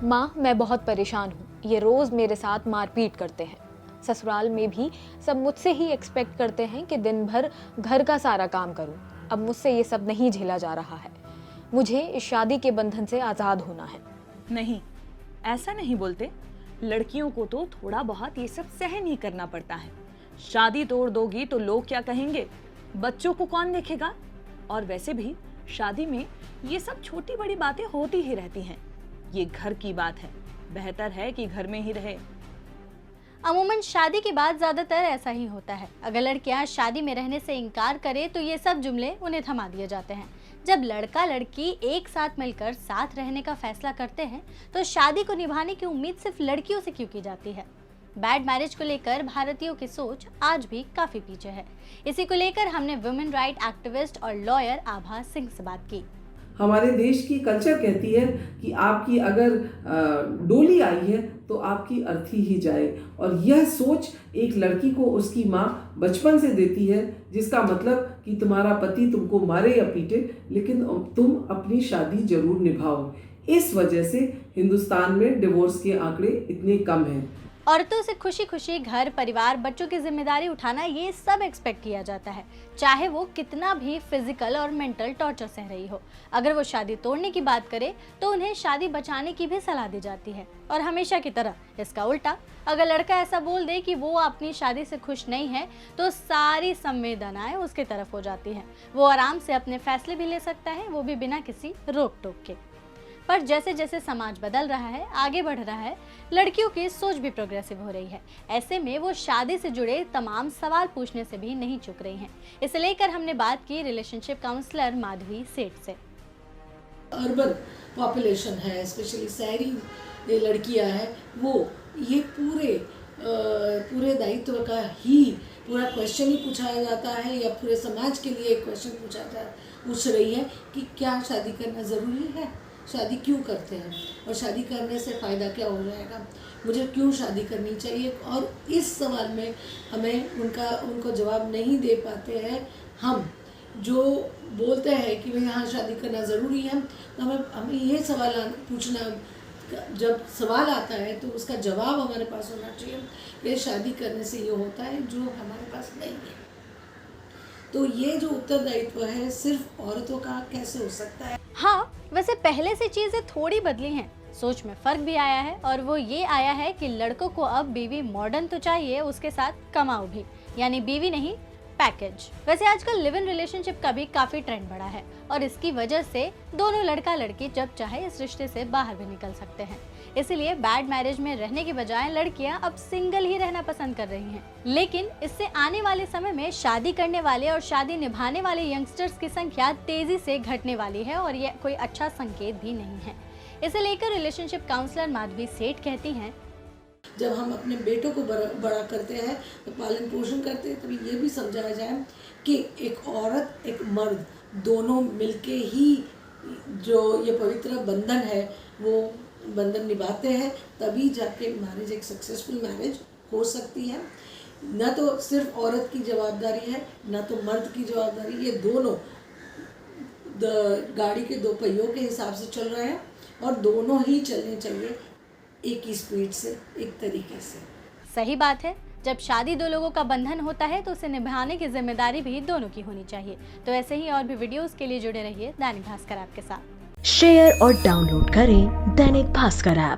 माँ, मैं बहुत परेशान हूँ। ये रोज़ मेरे साथ मारपीट करते हैं। ससुराल में भी सब मुझसे ही एक्सपेक्ट करते हैं कि दिन भर घर का सारा काम करूँ। अब मुझसे ये सब नहीं झेला जा रहा है। मुझे इस शादी के बंधन से आज़ाद होना है। नहीं, ऐसा नहीं बोलते। लड़कियों को तो थोड़ा बहुत ये सब सहन ही करना पड़ता है। शादी तोड़ दोगी तो लोग क्या कहेंगे? बच्चों को कौन देखेगा? और वैसे भी शादी में ये सब छोटी बड़ी बातें होती ही रहती हैं। ये घर की बात है, बेहतर है कि घर में ही रहे। अमूमन शादी के बाद ज्यादातर ऐसा ही होता है। अगर लड़कियां शादी में रहने से इनकार करे तो ये सब जुमले उन्हें थमा दिए जाते हैं। जब लड़का लड़की एक साथ मिलकर साथ रहने का फैसला करते हैं तो शादी को निभाने की उम्मीद सिर्फ लड़कियों से क्यों की जाती है? बैड मैरिज को लेकर भारतीयों की सोच आज भी काफी पीछे है। इसी को लेकर हमने वुमेन राइट एक्टिविस्ट और लॉयर आभा सिंह से बात की। हमारे देश की कल्चर कहती है कि आपकी अगर डोली आई है तो आपकी अर्थी ही जाए, और यह सोच एक लड़की को उसकी माँ बचपन से देती है, जिसका मतलब कि तुम्हारा पति तुमको मारे या पीटे लेकिन तुम अपनी शादी जरूर निभाओ। इस वजह से हिंदुस्तान में डिवोर्स के आंकड़े इतने कम हैं। औरतों से खुशी खुशी घर परिवार बच्चों की जिम्मेदारी उठाना ये सब एक्सपेक्ट किया जाता है, चाहे वो कितना भी फिजिकल और मेंटल टॉर्चर सह रही हो। अगर वो शादी तोड़ने की बात करे तो उन्हें शादी बचाने की भी सलाह दी जाती है। और हमेशा की तरह इसका उल्टा, अगर लड़का ऐसा बोल दे कि वो अपनी शादी से खुश नहीं है तो सारी संवेदनाएं उसकी तरफ हो जाती हैं। वो आराम से अपने फैसले भी ले सकता है, वो भी बिना किसी रोक टोक के। पर जैसे जैसे समाज बदल रहा है, आगे बढ़ रहा है, लड़कियों की सोच भी प्रोग्रेसिव हो रही है। ऐसे में वो शादी से जुड़े तमाम सवाल पूछने से भी नहीं चूक रही हैं। इसे लेकर हमने बात की रिलेशनशिप काउंसलर माधवी सेठ से। अर्बन पॉपुलेशन है, स्पेशली शहरी लड़कियां हैं, वो ये पूरे दायित्व का ही पूरा क्वेश्चन ही पूछाया जाता है, या पूरे समाज के लिए एक क्वेश्चन पूछ रही है कि क्या शादी करना ज़रूरी है, शादी क्यों करते हैं, और शादी करने से फ़ायदा क्या हो जाएगा, मुझे क्यों शादी करनी चाहिए। और इस सवाल में हमें उनको जवाब नहीं दे पाते हैं। हम जो बोलते हैं कि भाई हाँ शादी करना ज़रूरी है, तो हमें ये सवाल पूछना, जब सवाल आता है तो उसका जवाब हमारे पास होना चाहिए कि शादी करने से ये होता है जो हमारे पास नहीं है। तो ये जो उत्तरदायित्व है सिर्फ औरतों का कैसे हो सकता है? हाँ, वैसे पहले से चीजें थोड़ी बदली हैं, सोच में फर्क भी आया है, और वो ये आया है कि लड़कों को अब बीवी मॉडर्न तो चाहिए, उसके साथ कमाओ भी, यानी बीवी नहीं पैकेज। वैसे आजकल लिव इन रिलेशनशिप का भी काफी ट्रेंड बढ़ा है, और इसकी वजह से दोनों लड़का लड़की जब चाहे इस रिश्ते से बाहर भी निकल सकते हैं। इसीलिए बैड मैरिज में रहने की बजाय लड़कियां अब सिंगल ही रहना पसंद कर रही हैं। लेकिन इससे आने वाले समय में शादी करने वाले और शादी निभाने वाले यंगस्टर्स की संख्या तेजी से घटने वाली है, और ये कोई अच्छा संकेत भी नहीं है। इसे लेकर रिलेशनशिप काउंसलर माधवी सेठ कहती हैं, जब हम अपने बेटों को बड़ा करते हैं तो पालन पोषण करते हैं, तभी ये भी समझाया जाए कि एक औरत एक मर्द दोनों मिलके ही जो ये पवित्र बंधन है वो बंधन निभाते हैं, तभी जाके मैरिज एक सक्सेसफुल मैरिज हो सकती है। न तो सिर्फ औरत की जवाबदारी है, न तो मर्द की जवाबदारी, ये दोनों गाड़ी के दो पहियों के हिसाब से चल रहे हैं, और दोनों ही चलने चाहिए एक ही स्पीड से, एक तरीके से। सही बात है। जब शादी दो लोगों का बंधन होता है तो उसे निभाने की जिम्मेदारी भी दोनों की होनी चाहिए। तो ऐसे ही और भी वीडियोस के लिए जुड़े रहिए दैनिक भास्कर ऐप के साथ। शेयर और डाउनलोड करें दैनिक भास्कर ऐप।